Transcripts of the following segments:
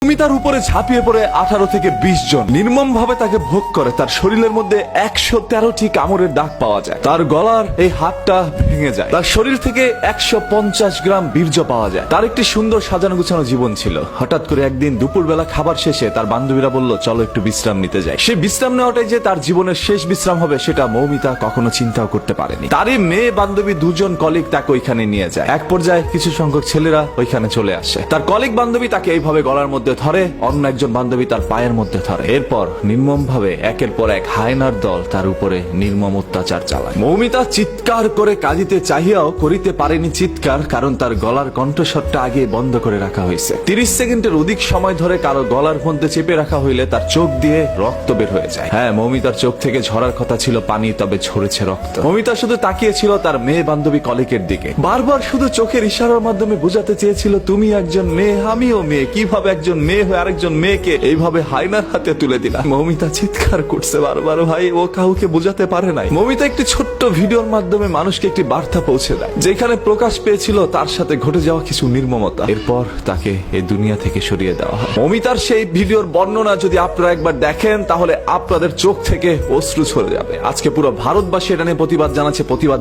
মৌমিতার উপরে ঝাঁপিয়ে পড়ে 18 থেকে 20 জন নির্মম ভাবে তাকে ভোগ করে। তার শরীরের মধ্যে 113টি কামড়ের দাগ পাওয়া যায়। তার গলার এই হাতটা ভেঙে যায়। তার শরীর থেকে 150 গ্রাম বীর্য পাওয়া যায়। তার একটি সুন্দর সাজানো গুছানো জীবন ছিল। হঠাৎ করে একদিন দুপুরবেলা খাবার শেষে তার বান্ধবীরা বলল, চলো একটু বিশ্রাম নিতে যাই। সে বিশ্রাম নেওয়াটাই যে তার জীবনের শেষ বিশ্রাম হবে সেটা মৌমিতা কখনো চিন্তাও করতে পারেনি। তারই মেয়ে বান্ধবী দুজন কলিগ তাকে ওইখানে নিয়ে যায়। এক পর্যায়ে কিছু সংখ্যক ছেলেরা ওইখানে চলে আসে। তার কলিগ বান্ধবী তাকে এইভাবে গলার মধ্যে ধরে, অন্য একজন বান্ধবী তার পায়ের মধ্যে ধরে। এরপর নির্মম ভাবে একের পর এক হায়নার দল তার উপরে নির্মম অত্যাচার চালায়। মৌমিতা চিৎকার করে কাঁদিতে চাহিয়াও করিতে পারেনি চিৎকার, কারণ তার গলার কণ্ঠস্বরটা আগে বন্ধ করে রাখা হয়েছে। 30 সেকেন্ডের অধিক সময় ধরে কারো গলার মধ্যে চেপে রাখা হইলে তার চোখ দিয়ে রক্ত বের হয়ে যায়। হ্যাঁ, মৌমিতার চোখ থেকে ঝরার কথা ছিল পানি, তবে ঝরেছে রক্ত। মৌমিতা শুধু তাকিয়েছিল তার মেয়ে বান্ধবী কলিকের দিকে। বারবার শুধু চোখের ইশারার মাধ্যমে বোঝাতে চেয়েছিল, তুমি একজন মেয়ে, আমিও মেয়ে। কিভাবে একজন মেয়ে হয়ে আরেকজন মেয়েকে এইভাবে হায়নার হাতে তুলে দিলা? মৌমিতা চিৎকার করছে বারবার। ভাই, ও কাউকে বোঝাতে পারে নাই। মৌমিতা একটি ছোট্ট ভিডিওর মাধ্যমে মানুষকে একটি বার্তা পৌঁছে দেয়, যেখানে প্রকাশ পেয়েছিল তার সাথে ঘটে যাওয়া কিছু নির্মমতা। এরপর তাকে এই দুনিয়া থেকে সরিয়ে দেওয়া হয়। মৌমিতার সেই ভিডিওর বর্ণনা যদি আপনারা একবার দেখেন, তাহলে আপনাদের চোখ থেকে অশ্রু ঝরে যাবে। আজকে পুরো ভারতবাসী এটা নিয়ে প্রতিবাদ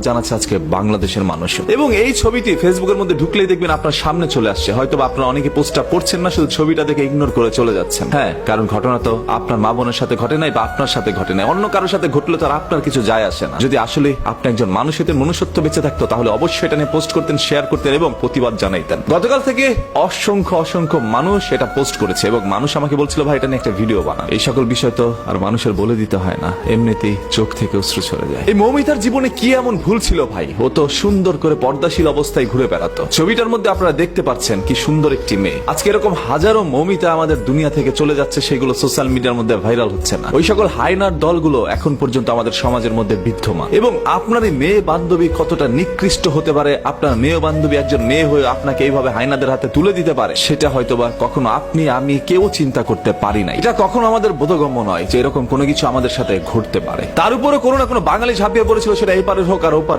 জানাচ্ছে আজকে বাংলাদেশের মানুষ। এবং এই ছবিটি ফেসবুকের মধ্যে ঢুকলেই দেখবেন আপনার সামনে চলে আসছে। হয়তো আপনারা অনেকে পোস্টটা পড়ছেন না, শুধু ছবিটা দেখে ইগনোর করে চলে যাচ্ছেন। হ্যাঁ, কারণ ঘটনা তো আপনার মা বোনের সাথে ঘটে নাই বা আপনার সাথে ঘটে নাই, অন্য কারোর সাথে ঘটলে তো আর আপনার কিছু যায় আসে না। যদি আসলে আপনি একজন মানুষের মনুষ্যত্ব বেঁচে থাকতো, তাহলে অবশ্যই এটা নিয়ে পোস্ট করতেন, শেয়ার করতেন এবং প্রতিবাদ জানাইতেন। গতকাল থেকে অসংখ্য মানুষ এটা পোস্ট করেছে এবং মানুষ আমাকে বলছিল, ভাই এটা নিয়ে একটা ভিডিও বানা। এই সকল বিষয় তো আর মানুষের বলে দিতে হয় না, এমনিতেই চোখ থেকে অশ্রু ছড়ে যায়। এই মৌমিতার জীবনে কি এমন ভুল ছিল ভাই? ও তো সুন্দর করে পর্দাশীল অবস্থায় ঘুরে বেড়াতো। ছবিটার মধ্যে আপনারা দেখতে পাচ্ছেন কি সুন্দর একটি মেয়ে। আজকে এরকম হাজারো মৌমিতা আমাদের দুনিয়া থেকে চলে যাচ্ছে, সেগুলো সোশ্যাল মিডিয়ার মধ্যে ভাইরাল হচ্ছে না। ওই সকল হায়নার দলগুলো এখন পর্যন্ত আমাদের সমাজের মধ্যে বিদ্যমান। এবং আপনার এই মেয়ে বান্ধবী কতটা নিকৃষ্ট হতে পারে, আপনার মেয়ে বান্ধবী একজন মেয়ে হয়ে আপনাকে এইভাবে হায়নাদের হাতে তুলে দিতে পারে, সেটা হয়তোবা কখনো আপনি আমি কেউ চিন্তা করতে পারি না। এটা কখনো আমাদের বোধগম্য নয় যে এরকম কোনো কিছু আমাদের সাথে ঘটতে পারে। তার উপরে কোনো না কোনো বাঙালি ঝাঁপিয়ে পড়েছিল, সেটা এপারের হোক আর ওপার।